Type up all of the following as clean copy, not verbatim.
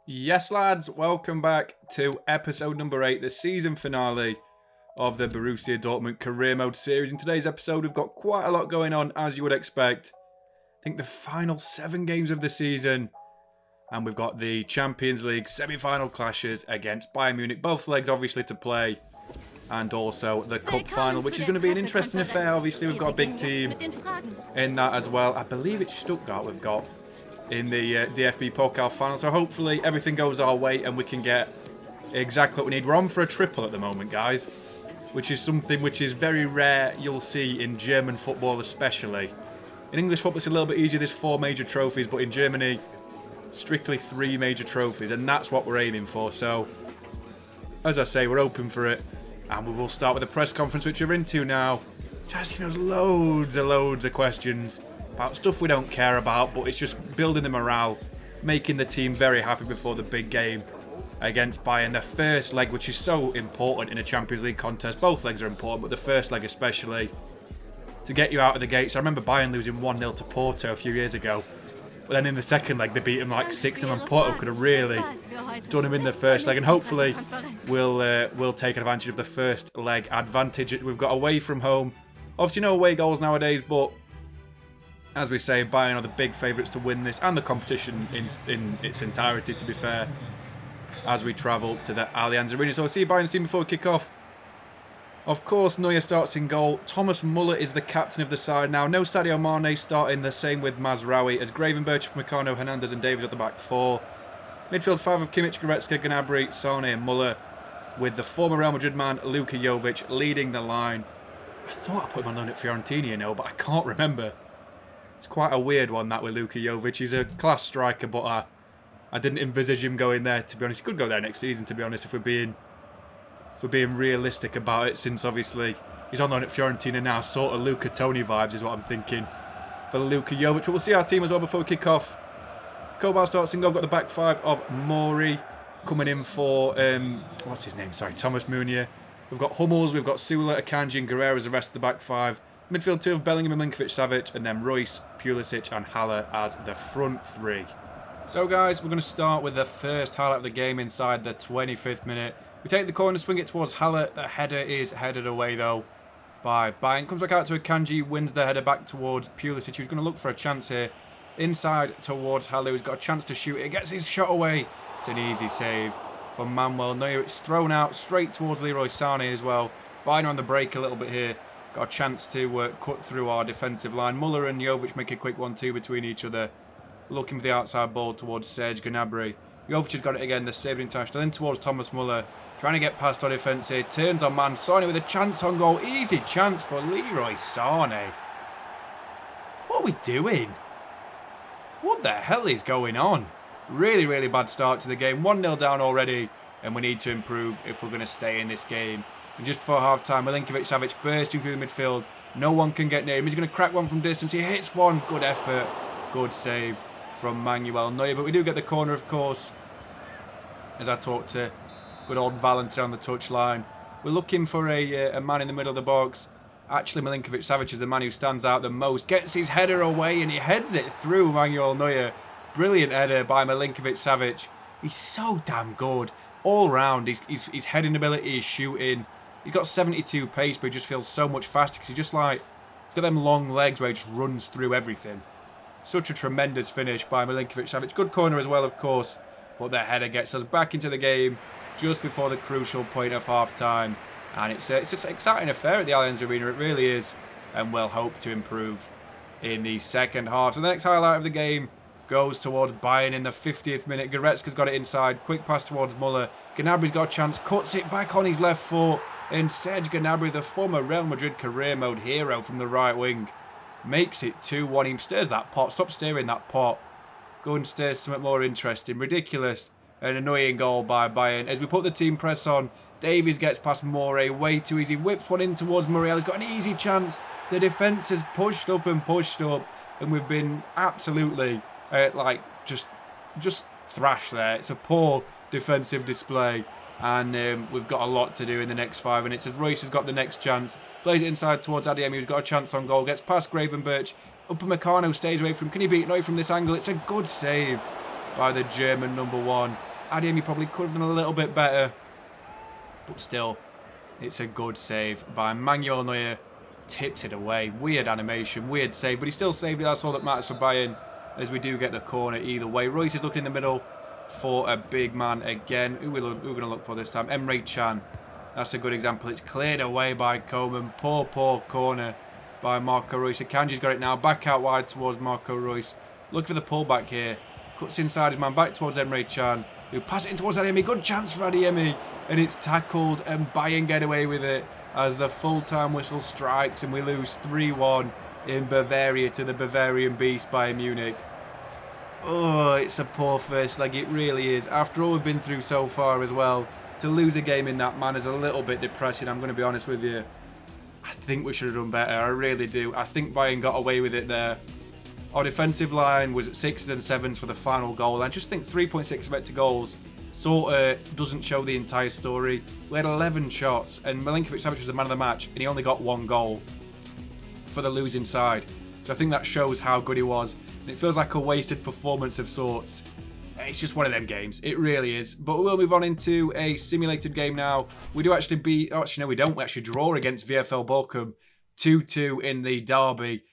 Yes, lads, welcome back to episode number 8, the season finale of the Borussia Dortmund Career Mode series. In today's episode, we've got quite a lot going on, as you would expect. I think the final 7 games of the season, and we've got the Champions League semi-final clashes against Bayern Munich, both legs obviously to play, and also the Cup final, which is going to be an interesting affair. Obviously, we've got a big team in that as well. I believe it's Stuttgart we've got in the DFB Pokal final, so hopefully everything goes our way and we can get exactly what we need. We're on for a triple at the moment, guys, which is something which is very rare you'll see in German football especially. In English football it's a little bit easier, there's 4 major trophies, but in Germany strictly 3 major trophies, and that's what we're aiming for. So as I say, we're open for it, and we will start with a press conference which we're into now, just asking us loads of questions about stuff we don't care about, but it's just building the morale, making the team very happy before the big game against Bayern. The first leg, which is so important in a Champions League contest. Both legs are important, but the first leg especially, to get you out of the gates. I remember Bayern losing 1-0 to Porto a few years ago, but then in the second leg they beat him like 6-0, and Porto could have really done him in the first leg, and hopefully we'll take advantage of the first leg advantage. We've got away from home, obviously no away goals nowadays, but as we say, Bayern are the big favourites to win this, and the competition in its entirety, to be fair, as we travel to the Allianz Arena. So we'll see Bayern's team before we kick off. Of course, Neuer starts in goal. Thomas Muller is the captain of the side now. No Sadio Mane starting, the same with Mazraoui, as Gravenberch, Upamecano, Hernandez and Davies at the back 4. Midfield 5 of Kimmich, Goretzka, Gnabry, Sane and Muller, with the former Real Madrid man, Luka Jovic, leading the line. I thought I put him on loan at Fiorentina, you know, but I can't remember. It's quite a weird one, that, with Luka Jovic. He's a class striker, but I didn't envisage him going there, to be honest. He could go there next season, to be honest, if we're being realistic about it, since obviously he's on loan at Fiorentina now. Sort of Luka Toni vibes is what I'm thinking for Luka Jovic. But we'll see our team as well before we kick off. Kobal starts in goal. Got the back 5 of Mori coming in for, what's his name? Sorry, Thomas Meunier. We've got Hummels, we've got Sula, Akanji and Guerrero as the rest of the back 5. Midfield 2 of Bellingham, Milinkovic-Savic, and then Royce, Pulisic and Haller as the front 3. So guys, we're going to start with the first highlight of the game inside the 25th minute. We take the corner, swing it towards Haller. The header is headed away though by Bayern. Comes back out to Akanji, wins the header back towards Pulisic, who's going to look for a chance here. Inside towards Haller, who's got a chance to shoot it. Gets his shot away. It's an easy save from Manuel Neuer. It's thrown out straight towards Leroy Sané as well. Bayern on the break a little bit here. Got a chance to cut through our defensive line. Muller and Jovic make a quick 1-2 between each other. Looking for the outside ball towards Serge Gnabry. Jovic has got it again, the saving international. Then towards Thomas Muller. Trying to get past our defence here. Turns on man. Sané with a chance on goal. Easy chance for Leroy Sané. What are we doing? What the hell is going on? Really bad start to the game. 1-0 down already. And we need to improve if we're going to stay in this game. And just before half-time, Milinkovic-Savic bursting through the midfield. No one can get near him. He's going to crack one from distance. He hits one. Good effort. Good save from Manuel Neuer. But we do get the corner, of course, as I talk to good old Valentin on the touchline. We're looking for a man in the middle of the box. Actually, Milinkovic-Savic is the man who stands out the most. Gets his header away and he heads it through Manuel Neuer. Brilliant header by Milinkovic-Savic. He's so damn good. All round, his heading ability, his shooting. He's got 72 pace, but he just feels so much faster because he's just like, he's got them long legs where he just runs through everything. Such a tremendous finish by Milinkovic-Savic. Good corner as well, of course, but that header gets us back into the game just before the crucial point of half-time. And it's an exciting affair at the Allianz Arena, it really is, and we'll hope to improve in the second half. So the next highlight of the game goes towards Bayern in the 50th minute. Goretzka's got it inside, quick pass towards Muller. Gnabry's got a chance, cuts it back on his left foot, and Serge Gnabry, the former Real Madrid career mode hero from the right wing, makes it 2-1. He stirs that pot. Stop steering that pot. Go and steer something more interesting. Ridiculous and annoying goal by Bayern. As we put the team press on, Davies gets past Morey way too easy. Whips one in towards Muriel. He's got an easy chance. The defence has pushed up, and we've been absolutely just thrashed there. It's a poor defensive display. And we've got a lot to do in the next 5 minutes. As Royce has got the next chance. Plays it inside towards Adeyemi, who's got a chance on goal. Gets past Gravenberch. Upamecano stays away from him. Can he beat Neuer from this angle? It's a good save by the German number 1. Adeyemi probably could have done a little bit better. But still, it's a good save by Manuel Neuer. Tips it away. Weird animation, weird save, but he still saved it. That's all that matters for Bayern, as we do get the corner either way. Royce is looking in the middle for a big man again. Who we're going to look for this time? Emre Can. That's a good example. It's cleared away by Coman. Poor corner by Marco Reus. Akanji's got it now. Back out wide towards Marco Reus. Look for the pullback here. Cuts inside his man. Back towards Emre Can, who passes it in towards Adeyemi. Good chance for Adeyemi. And it's tackled, and Bayern get away with it as the full-time whistle strikes, and we lose 3-1 in Bavaria to the Bavarian beast Bayern Munich. Oh, it's a poor first leg. It really is. After all we've been through so far as well, to lose a game in that manner is a little bit depressing, I'm going to be honest with you. I think we should have done better. I really do. I think Bayern got away with it there. Our defensive line was at 6s and 7s for the final goal. I just think 3.6 expected goals sort of doesn't show the entire story. We had 11 shots, and Milinkovic-Savic was the man of the match, and he only got 1 goal for the losing side. So I think that shows how good he was. And it feels like a wasted performance of sorts. It's just one of them games. It really is. But we'll move on into a simulated game now. We do actually beat... Oh, actually, no, we don't. We actually draw against VfL Bochum 2-2 in the derby.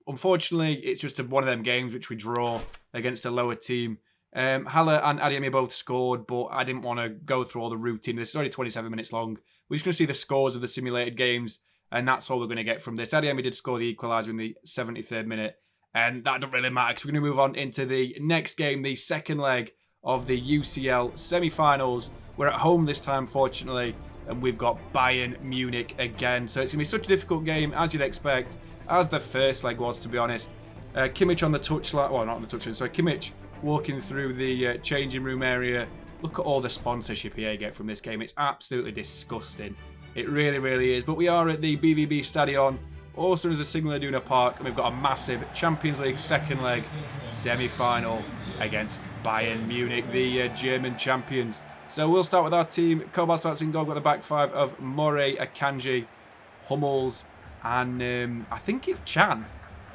Unfortunately, it's just one of them games which we draw against a lower team. Haller and Adeyemi both scored, but I didn't want to go through all the routine. This is only 27 minutes long. We're just going to see the scores of the simulated games, and that's all we're going to get from this. Adeyemi did score the equaliser in the 73rd minute, and that doesn't really matter because we're going to move on into the next game, the second leg of the UCL semi-finals. We're at home this time, fortunately, and we've got Bayern Munich again. So it's going to be such a difficult game, as you'd expect, as the first leg was, to be honest. Kimmich on the touchline, well, not on the touchline, sorry, Kimmich walking through the changing room area. Look at all the sponsorship here get from this game. It's absolutely disgusting. It really, really is. But we are at the BVB Stadion, also as a Signal Iduna Park, and we've got a massive Champions League second leg semi-final against Bayern Munich, the German champions. So we'll start with our team. Kobal starts in goal. Got the back five of Morey, Akanji, Hummels, and I think it's Can,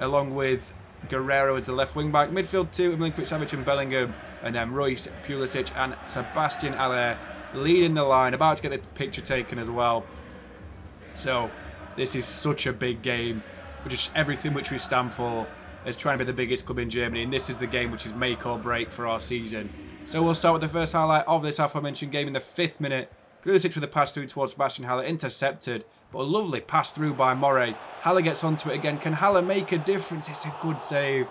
along with Guerrero as the left wing back. Midfield 2, Milinkovic-Savic and Bellingham, and then Royce, Pulisic and Sebastian Haller leading the line, about to get the picture taken as well. So this is such a big game for just everything which we stand for as trying to be the biggest club in Germany, and this is the game which is make or break for our season. So we'll start with the first highlight of this aforementioned game in the 5th minute. Pulisic with a pass through towards Sebastian Haller, intercepted, but a lovely pass through by Morey. Haller gets onto it again. Can Haller make a difference? It's a good save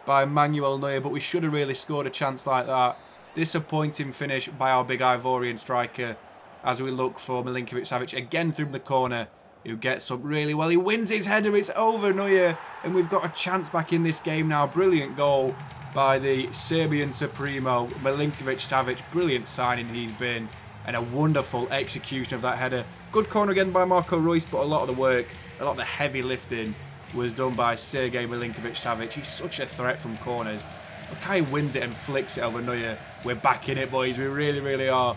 by Manuel Neuer, but we should have really scored a chance like that. Disappointing finish by our big Ivorian striker as we look for Milinkovic-Savic again through the corner, who gets up really well. He wins his header. It's over, Neuer, and we've got a chance back in this game now. Brilliant goal by the Serbian Supremo, Milinkovic-Savic. Brilliant signing he's been, and a wonderful execution of that header. Good corner again by Marco Reus, but a lot of the work, a lot of the heavy lifting was done by Sergei Milinkovic-Savic. He's such a threat from corners. Look how he wins it and flicks it over Neuer. We're back in it, boys. We really, really are.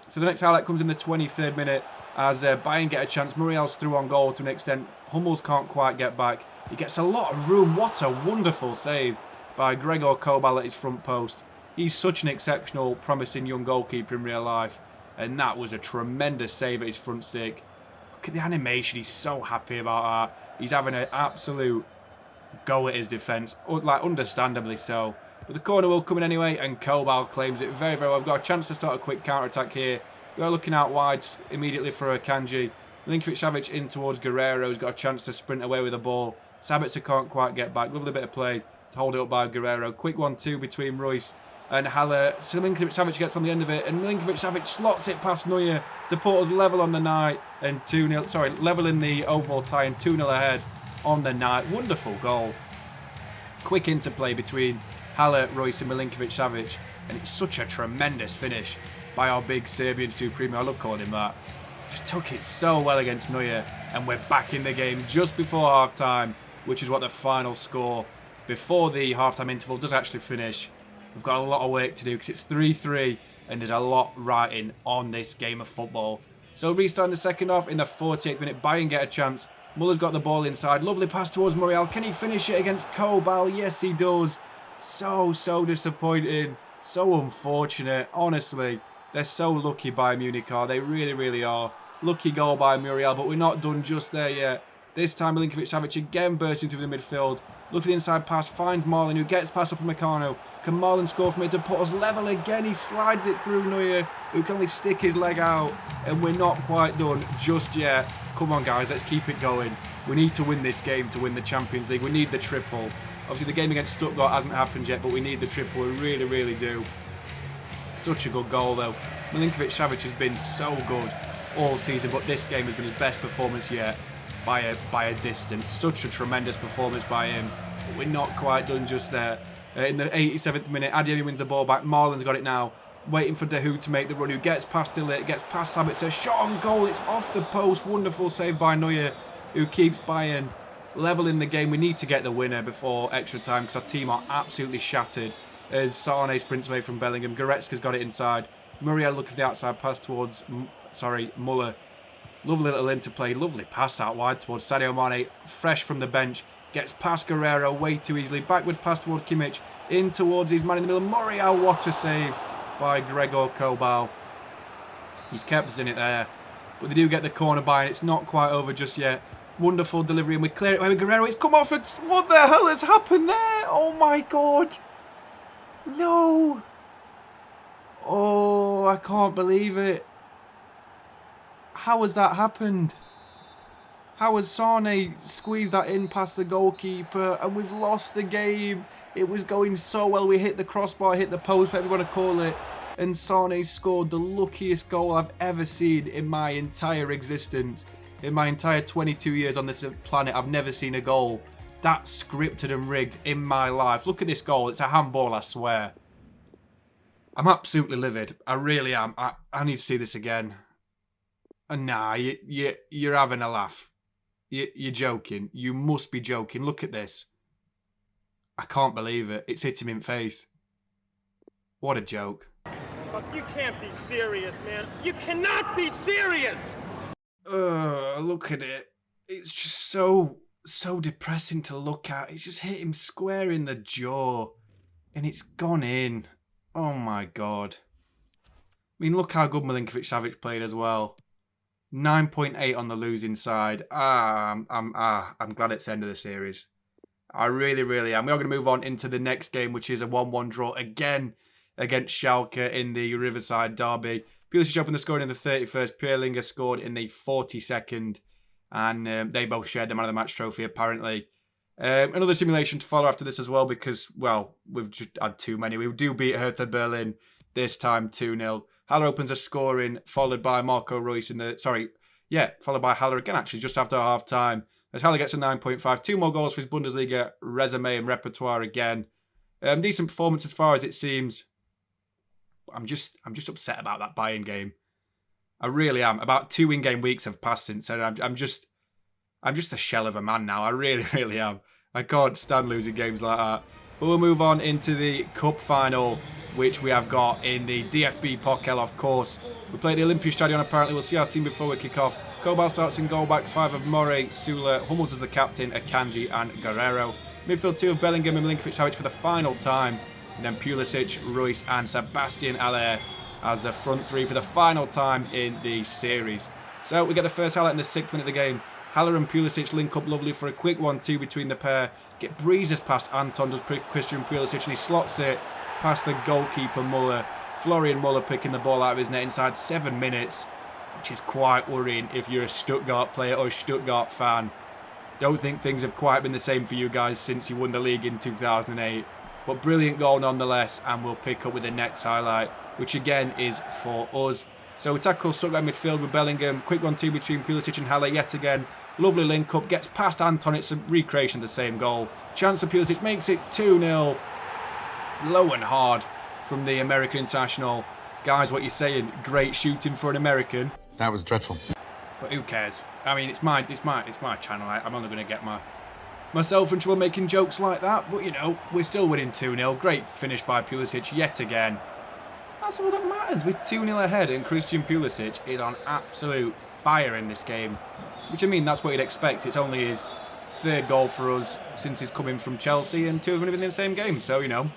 So the next highlight comes in the 23rd minute as Bayern get a chance. Muriel's through on goal to an extent. Hummels can't quite get back. He gets a lot of room. What a wonderful save by Gregor Kobal at his front post. He's such an exceptional, promising young goalkeeper in real life. And that was a tremendous save at his front stick. Look at the animation. He's so happy about that. He's having an absolute go at his defence. Like, understandably so. But the corner will come in anyway, and Kobal claims it very, very well. We've got a chance to start a quick counter-attack here. We are looking out wide immediately for Akanji. Milinkovic-Savic in towards Guerrero. He's got a chance to sprint away with the ball. Sabitzer can't quite get back. Lovely bit of play to hold it up by Guerrero. Quick 1-2 between Royce and Haller. So Milinkovic-Savic gets on the end of it, and Milinkovic-Savic slots it past Neuer to put us level on the night, and 2-0. Sorry, level in the overall tie and 2-0 ahead on the night. Wonderful goal. Quick interplay between Haller, Royce and Milinkovic-Savic, and it's such a tremendous finish by our big Serbian Supremo. I love calling him that. Just took it so well against Neuer, and we're back in the game just before half-time, which is what the final score before the half-time interval does actually finish. We've got a lot of work to do because it's 3-3, and there's a lot riding on this game of football. So restarting the second half in the 48th minute, Bayern get a chance. Muller's got the ball inside. Lovely pass towards Muriel. Can he finish it against Kobal? Yes, he does. So disappointing So unfortunate, honestly. They're so lucky by Munich, are they? Really, really are. Lucky goal by Muriel, but we're not done just there yet. This time Milinkovic-Savic again bursting through the midfield. Look at the inside pass, finds Marlon, who gets past Upamecano. Can Marlon score from it to put us level again? He slides it through Neuer, who can only stick his leg out. And we're not quite done just yet. Come on, guys, let's keep it going. We need to win this game to win the Champions League. We need the triple. Obviously, the game against Stuttgart hasn't happened yet, but we need the triple. We really, really do. Such a good goal, though. Milinkovic-Savic has been so good all season, but this game has been his best performance yet by a distance. Such a tremendous performance by him, but we're not quite done just there. In the 87th minute, Adeyemi wins the ball back. Marlon's got it now, waiting for Dahoud to make the run, who gets past Delit, gets past Sabitzer, shot on goal, it's off the post. Wonderful save by Neuer, who keeps Bayern level in the game. We need to get the winner before extra time because our team are absolutely shattered. As Sane sprints away from Bellingham, Goretzka's got it inside. Muriel looking for the outside pass towards, Muller. Lovely little interplay, lovely pass out wide towards Sadio Mane, fresh from the bench. Gets past Guerrero way too easily. Backwards pass towards Kimmich. In towards his man in the middle. Muriel, what a save by Gregor Kobal. He's kept us in it there. But they do get the corner by, and it's not quite over just yet. Wonderful delivery, and we clear it away with Guerrero. It's come off, and what the hell has happened there? Oh my God. No. Oh, I can't believe it. How has that happened? How has Sane squeezed that in past the goalkeeper, and we've lost the game? It was going so well. We hit the crossbar, hit the post, whatever you want to call it, and Sane scored the luckiest goal I've ever seen in my entire existence. In my entire 22 years on this planet, I've never seen a goal that scripted and rigged in my life. Look at this goal. It's a handball, I swear. I'm absolutely livid. I really am. I need to see this again. And nah, you're having a laugh. You're joking. You must be joking. Look at this. I can't believe it. It's hit him in the face. What a joke. Fuck, you can't be serious, man. You cannot be serious! Look at it. It's just so depressing to look at. It's just hit him square in the jaw. And it's gone in. Oh my God. I mean, look how good Milinkovic-Savic played as well. 9.8 on the losing side. I'm glad it's the end of the series. I really, really am. We are going to move on into the next game, which is a 1-1 draw again against Schalke in the Riverside derby. Pulisic opened the scoring in the 31st. Pierre Linger scored in the 42nd. And they both shared the Man of the Match trophy, apparently. Another simulation to follow after this as well because, well, we've just had too many. We do beat Hertha Berlin this time 2-0. Haller opens a scoring, followed by Marco Reus followed by Haller again, actually, just after half-time. As Haller gets a 9.5. 2 more goals for his Bundesliga resume and repertoire again. Decent performance as far as it seems. I'm just upset about that Bayern game. I really am. About 2 in-game weeks have passed since then. I'm just a shell of a man now. I really, really am. I can't stand losing games like that. But we'll move on into the cup final, which we have got in the DFB Pokal, of course. We play at the Olympiastadion, apparently. We'll see our team before we kick off. Kobal starts in goal, back 5 of Morey, Sula, Hummels as the captain, Akanji and Guerrero. Midfield 2 of Bellingham and Milinkovic-Savic for the final time. And then Pulisic, Reus and Sebastian Haller as the front 3 for the final time in the series. So we get the first highlight in the 6th minute of the game. Haller and Pulisic link up lovely for a quick 1-2 between the pair. Get breezes past Anton, does Christian Pulisic, and he slots it past the goalkeeper Muller. Florian Muller picking the ball out of his net inside 7 minutes, which is quite worrying if you're a Stuttgart player or a Stuttgart fan. Don't think things have quite been the same for you guys since you won the league in 2008. But brilliant goal nonetheless, and we'll pick up with the next highlight, which again is for us. So we tackle Stuttgart midfield with Bellingham. Quick 1-2 between Pulisic and Haller yet again. Lovely link up, gets past Anton. It's a recreation of the same goal. Chance for Pulisic, makes it 2-0. Low and hard from the American international. Guys, what you saying? Great shooting for an American. That was dreadful. But who cares? I mean, it's my channel. I'm only going to get myself in trouble making jokes like that. But, you know, we're still winning 2-0. Great finish by Pulisic yet again. That's all that matters. We're 2-0 ahead and Christian Pulisic is on absolute fire in this game. Which, I mean, that's what you'd expect. It's only his 3rd goal for us since he's coming from Chelsea, and 2 of them have been in the same game. So, you know,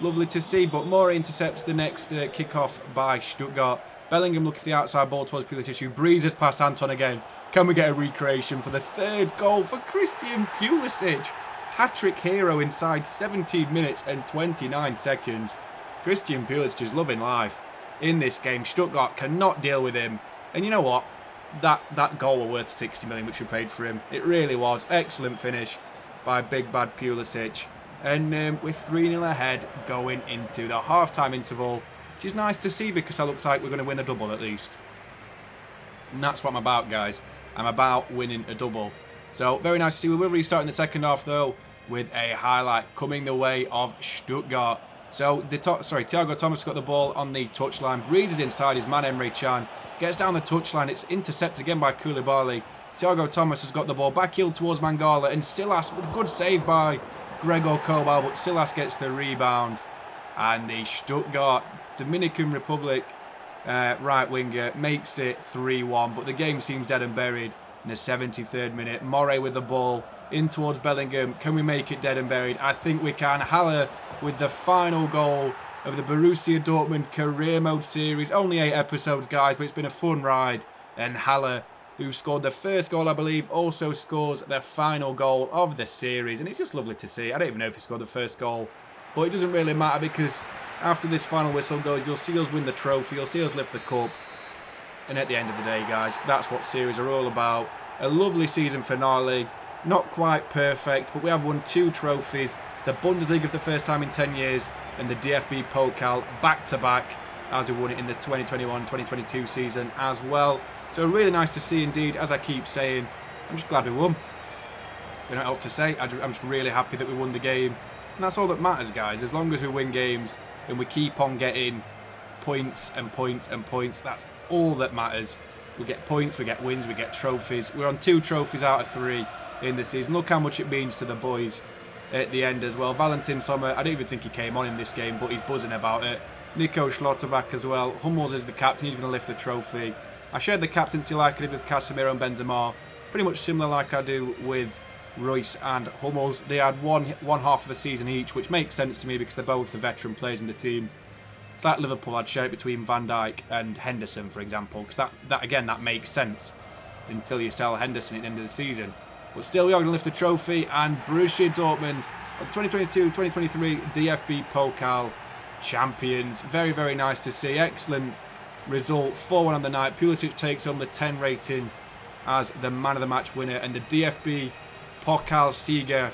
Lovely to see, but More intercepts the next kick-off by Stuttgart. Bellingham looking for the outside ball towards Pulisic, who breezes past Anton again. Can we get a recreation for the third goal for Christian Pulisic? Hat-trick hero inside 17 minutes and 29 seconds. Christian Pulisic is loving life in this game. Stuttgart cannot deal with him. And you know what? That goal was worth 60 million, which we paid for him. It really was. Excellent finish by big bad Pulisic. And we're 3-0 ahead going into the half-time interval, which is nice to see because it looks like we're going to win a double at least. And that's what I'm about, guys. I'm about winning a double. So, very nice to see. We will restart in the second half, though, with a highlight coming the way of Stuttgart. So, Thiago Thomas got the ball on the touchline, breezes inside his man Emre Can, gets down the touchline, it's intercepted again by Koulibaly. Thiago Thomas has got the ball back heel towards Mangala, and Silas with a good save by Gregor Kobal, but Silas gets the rebound. And the Stuttgart Dominican Republic right winger makes it 3-1, but the game seems dead and buried in the 73rd minute. Morey with the ball in towards Bellingham. Can we make it dead and buried? I think we can. Haller with the final goal of the Borussia Dortmund career mode series. Only 8 episodes, guys, but it's been a fun ride. And Haller, who scored the first goal, I believe, also scores the final goal of the series. And it's just lovely to see. I don't even know if he scored the first goal, but it doesn't really matter because after this final whistle goes, you'll see us win the trophy, you'll see us lift the cup. And at the end of the day, guys, that's what series are all about. A lovely season finale. Not quite perfect, but we have won 2 trophies. The Bundesliga for the first time in 10 years and the DFB Pokal back-to-back as we won it in the 2021-2022 season as well. So really nice to see indeed, as I keep saying. I'm just glad we won. Don't know what else to say. I'm just really happy that we won the game. And that's all that matters, guys. As long as we win games and we keep on getting points and points and points, that's all that matters. We get points, we get wins, we get trophies. We're on 2 trophies out of 3 in the season. Look how much it means to the boys at the end as well. Valentin Sommer, I don't even think he came on in this game, but he's buzzing about it. Nico Schlotterbeck as well. Hummels is the captain, he's going to lift the trophy. I shared the captaincy like I did with Casemiro and Benzema, pretty much similar like I do with Royce and Hummels. They had one half of the season each, which makes sense to me because they're both the veteran players in the team. It's like Liverpool, I'd share it between Van Dijk and Henderson, for example, because that makes sense until you sell Henderson at the end of the season. But still, we are going to lift the trophy, and Borussia Dortmund, 2022-2023 DFB Pokal champions. Very, very nice to see. Excellent result, 4-1 on the night. Pulisic takes home the 10 rating as the man of the match winner, and the DFB Pokal Sieger,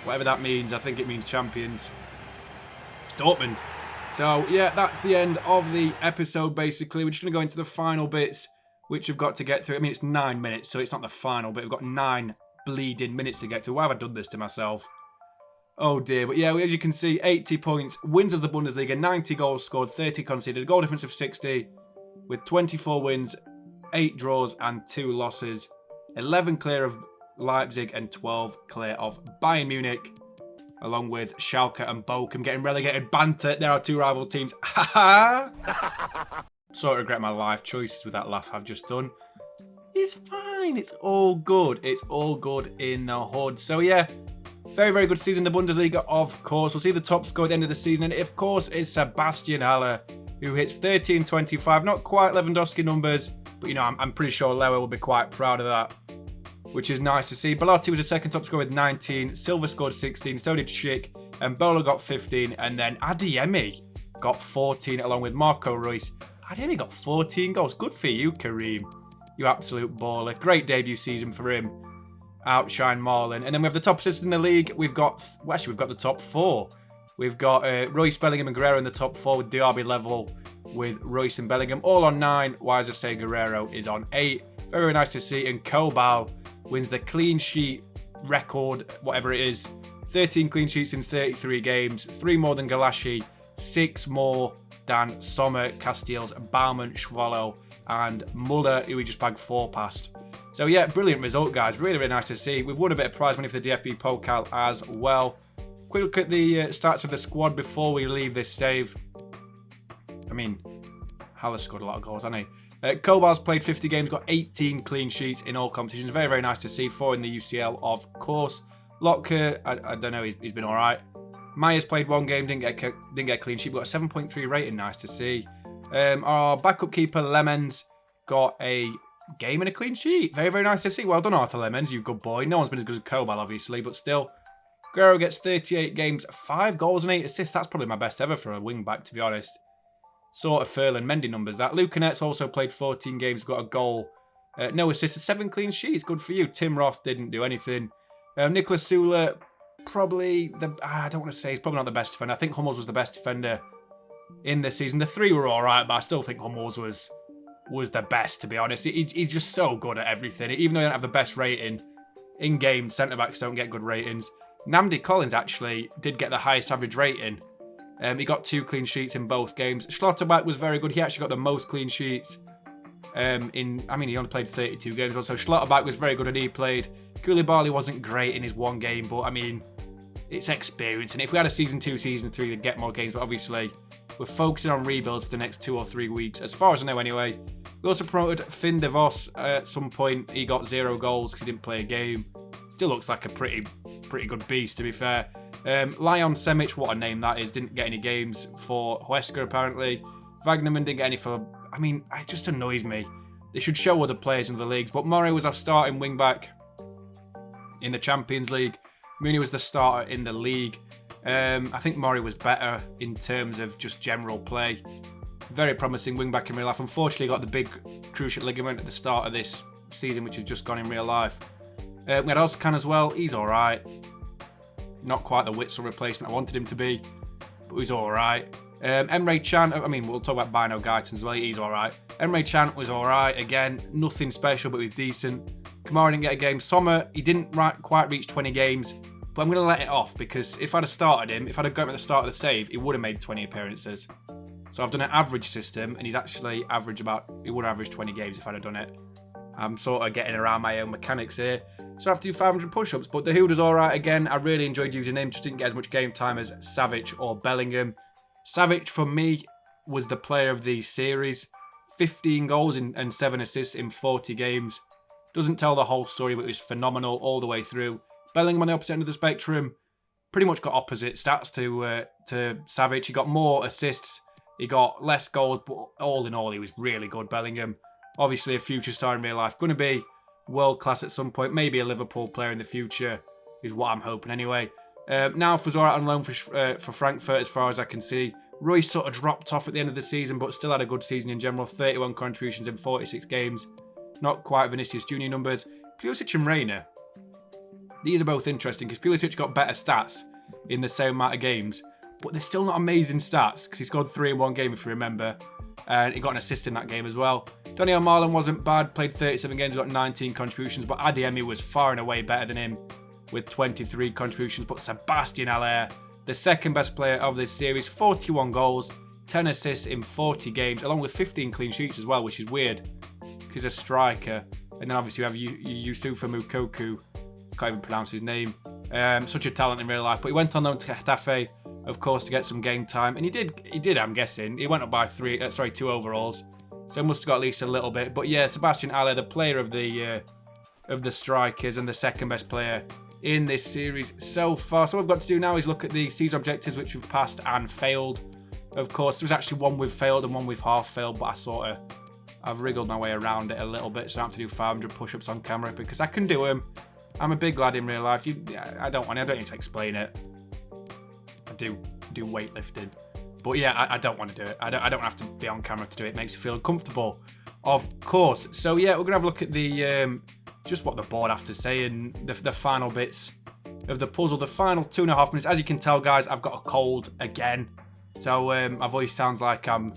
whatever that means, I think it means champions. It's Dortmund. So, yeah, that's the end of the episode, basically. We're just going to go into the final bits, which we've got to get through. I mean, it's 9 minutes, so it's not the final bit. We've got 9 bleeding minutes to get through. Why have I done this to myself? Oh, dear. But, yeah, as you can see, 80 points, wins of the Bundesliga, 90 goals scored, 30 conceded, a goal difference of 60, with 24 wins, 8 draws, and 2 losses. 11 clear of Leipzig and 12 clear of Bayern Munich, along with Schalke and Bochum getting relegated. Banter, there are 2 rival teams. Ha ha! Sort of regret my life choices with that laugh I've just done. It's fine, it's all good. It's all good in the hood. So yeah, very, very good season in the Bundesliga, of course. We'll see the top score at the end of the season, and it, of course, is Sebastian Haller, who hits 13-25. Not quite Lewandowski numbers, but, you know, I'm pretty sure Lewa will be quite proud of that, which is nice to see. Belotti was the second top scorer with 19. Silva scored 16. So did Schick. And Bola got 15. And then Adeyemi got 14 along with Marco Reus. Adeyemi got 14 goals. Good for you, Kareem. You absolute baller. Great debut season for him. Outshine Marlon. And then we have the top assists in the league. We've got the top 4. We've got Royce, Bellingham and Guerrero in the top 4 with Diaby level with Royce and Bellingham. All on 9. Why as I say Guerrero is on 8. Very, very nice to see. And Kobal wins the clean sheet record, whatever it is. 13 clean sheets in 33 games. 3 more than Galashi. 6 more than Sommer, Castells, Baumann, Schwallow, and Muller, who we just bagged 4 past. So yeah, brilliant result, guys. Really, really nice to see. We've won a bit of prize money for the DFB Pokal as well. Quick look at the stats of the squad before we leave this save. I mean, Haller scored a lot of goals, hasn't he? Kobal's played 50 games, got 18 clean sheets in all competitions. Very, very nice to see. 4 in the UCL, of course. Lotka, I don't know, he's been all right. Myers played one game, didn't get a clean sheet, but got a 7.3 rating, nice to see. Our backup keeper, Lemons, got a game and a clean sheet. Very, very nice to see. Well done, Arthur Lemons, you good boy. No one's been as good as Kobal, obviously, but still. Guerrero gets 38 games, 5 goals and 8 assists. That's probably my best ever for a wing-back, to be honest. Sort of Furlan Mendy numbers, that. Lucanet's also played 14 games, got a goal. No assists, 7 clean sheets. Good for you. Tim Roth didn't do anything. Nicholas Sula, probably I don't want to say he's probably not the best defender. I think Hummels was the best defender in this season. The 3 were all right, but I still think Hummels was the best, to be honest. He's just so good at everything. Even though he don't have the best rating in game, centre-backs don't get good ratings. Namdi Collins actually did get the highest average rating. He got 2 clean sheets in both games. Schlotterbeck was very good. He actually got the most clean sheets. He only played 32 games, so Schlotterbeck was very good and he played. Koulibaly wasn't great in his one game, but I mean, it's experience. And if we had a season 2, season 3, they'd get more games. But obviously, we're focusing on rebuilds for the next 2 or 3 weeks, as far as I know anyway. We also promoted Finn De Vos at some point. He got 0 goals because he didn't play a game. Still looks like a pretty good beast, to be fair. Leon Semic, what a name that is, didn't get any games for Huesca, apparently. Wagnerman didn't get any for... I mean, it just annoys me. They should show other players in other leagues. But Murray was our starting wing-back in the Champions League. Mooney was the starter in the league. I think Murray was better in terms of just general play. Very promising wing-back in real life. Unfortunately, got the big cruciate ligament at the start of this season, which has just gone in real life. We had Oscan as well. He's all right. Not quite the Witzel replacement I wanted him to be, but he's all right. Emre Can, we'll talk about Bino Guyton as well. He's all right. Emre Can was all right. Again, nothing special, but he was decent. Kamara didn't get a game. Sommer, he didn't quite reach 20 games, but I'm going to let it off because if I'd have started him, if I'd have got him at the start of the save, he would have made 20 appearances. So I've done an average system, and he's actually he would have averaged 20 games if I'd have done it. I'm sort of getting around my own mechanics here. So I have to do 500 push-ups, but the Huda's all right again. I really enjoyed using him, just didn't get as much game time as Savic or Bellingham. Savic, for me, was the player of the series. 15 goals and 7 assists in 40 games. Doesn't tell the whole story, but it was phenomenal all the way through. Bellingham on the opposite end of the spectrum, pretty much got opposite stats to Savic. He got more assists, he got less goals, but all in all, he was really good, Bellingham. Obviously a future star in real life. Going to be world class at some point. Maybe a Liverpool player in the future is what I'm hoping anyway. Now was all right on loan for Frankfurt as far as I can see. Royce sort of dropped off at the end of the season, but still had a good season in general. 31 contributions in 46 games. Not quite Vinicius Junior numbers. Pulisic and Reina. These are both interesting because Pulisic got better stats in the same amount of games, but they're still not amazing stats because he scored 3 in one game, if you remember. And he got an assist in that game as well. Daniel Marlon wasn't bad, played 37 games, got 19 contributions, but Adeyemi was far and away better than him with 23 contributions. But Sebastian Haller, the second best player of this series, 41 goals, 10 assists in 40 games, along with 15 clean sheets as well, which is weird because he's a striker. And then obviously we have Yusufa Mukoku, can't even pronounce his name. Such a talent in real life, but he went on loan to Getafe, of course, to get some game time, and he did. I'm guessing he went up by 2 overalls, so he must have got at least a little bit. But yeah, Sebastian Haller, the player of the strikers and the second best player in this series so far. So what we've got to do now is look at the season objectives which we've passed and failed. Of course, there was actually one we've failed and one we've half failed, but I've wriggled my way around it a little bit, so I don't have to do 500 push-ups on camera because I can do them. I'm a big lad in real life. I don't need to explain it. I do weightlifting, but yeah, I don't want to do it. I don't have to be on camera to do it. It makes you feel uncomfortable, of course. So yeah, we're gonna have a look at the just what the board have to say and the final bits of the puzzle. The final 2.5 minutes. As you can tell, guys, I've got a cold again, so my voice sounds like I don't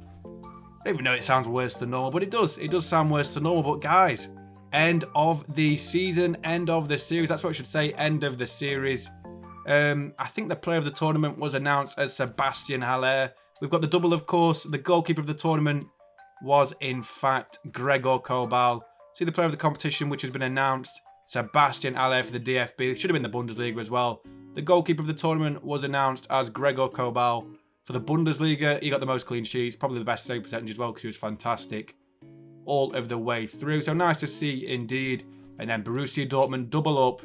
even know it sounds worse than normal, but it does. It does sound worse than normal. But guys, end of the season, end of the series. That's what I should say. End of the series. I think the player of the tournament was announced as Sebastian Haller. We've got the double, of course. The goalkeeper of the tournament was, in fact, Gregor Kobal. See the player of the competition, which has been announced, Sebastian Haller for the DFB. It should have been the Bundesliga as well. The goalkeeper of the tournament was announced as Gregor Kobal. For the Bundesliga, he got the most clean sheets. Probably the best save percentage as well because he was fantastic all of the way through. So nice to see indeed. And then Borussia Dortmund double up,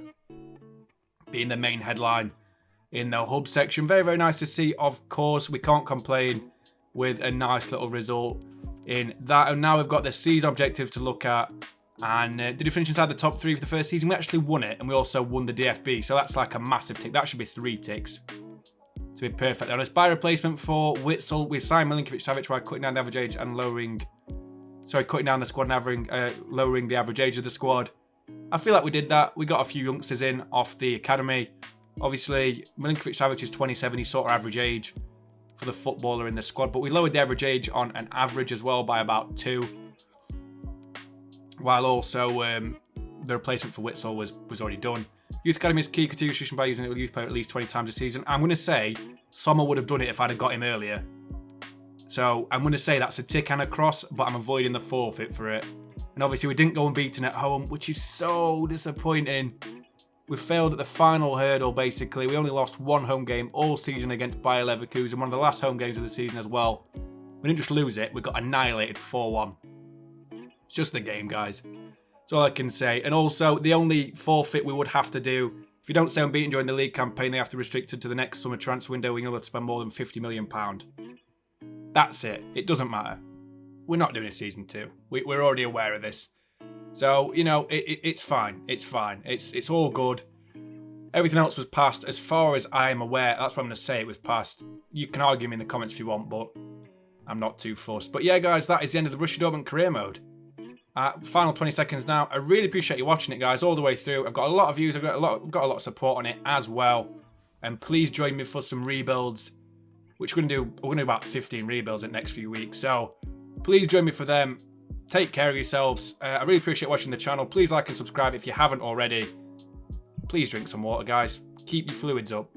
being the main headline in the hub section. Very, very nice to see. Of course, we can't complain with a nice little result in that. And now we've got the season objective to look at. And did we finish inside the top 3 for the first season? We actually won it, and we also won the DFB. So that's like a massive tick. That should be 3 ticks to be perfectly honest. By replacement for Witsel, we signed Milinkovic-Savic while cutting down the average age and cutting down the squad and lowering the average age of the squad. I feel like we did that. We got a few youngsters in off the academy. Obviously, Milinkovic-Savic is 27. He's sort of average age for the footballer in the squad. But we lowered the average age on an average as well by about 2. While also the replacement for Witsel was already done. Youth Academy is key contribution by using a youth player at least 20 times a season. I'm going to say Sommer would have done it if I'd have got him earlier. So I'm going to say that's a tick and a cross, but I'm avoiding the forfeit for it. And obviously we didn't go unbeaten at home, which is so disappointing. We failed at the final hurdle, basically. We only lost 1 home game all season against Bayer Leverkusen, one of the last home games of the season as well. We didn't just lose it, we got annihilated 4-1. It's just the game, guys. That's all I can say. And also, the only forfeit we would have to do, if you don't stay unbeaten during the league campaign, they have to restrict it to the next summer transfer window when you're able to spend more than £50 million. That's it. It doesn't matter. We're not doing a season 2. We're already aware of this. So, you know, it's fine. It's fine. It's all good. Everything else was passed. As far as I am aware, that's what I'm going to say, it was passed. You can argue me in the comments if you want, but I'm not too fussed. But yeah, guys, that is the end of the Borussia Dortmund career mode. Final 20 seconds now. I really appreciate you watching it, guys, all the way through. I've got a lot of views. I've got a lot of support on it as well. And please join me for some rebuilds, which we're going to do. We're going to do about 15 rebuilds in the next few weeks. So please join me for them. Take care of yourselves. I really appreciate watching the channel. Please like and subscribe if you haven't already. Please drink some water, guys. Keep your fluids up.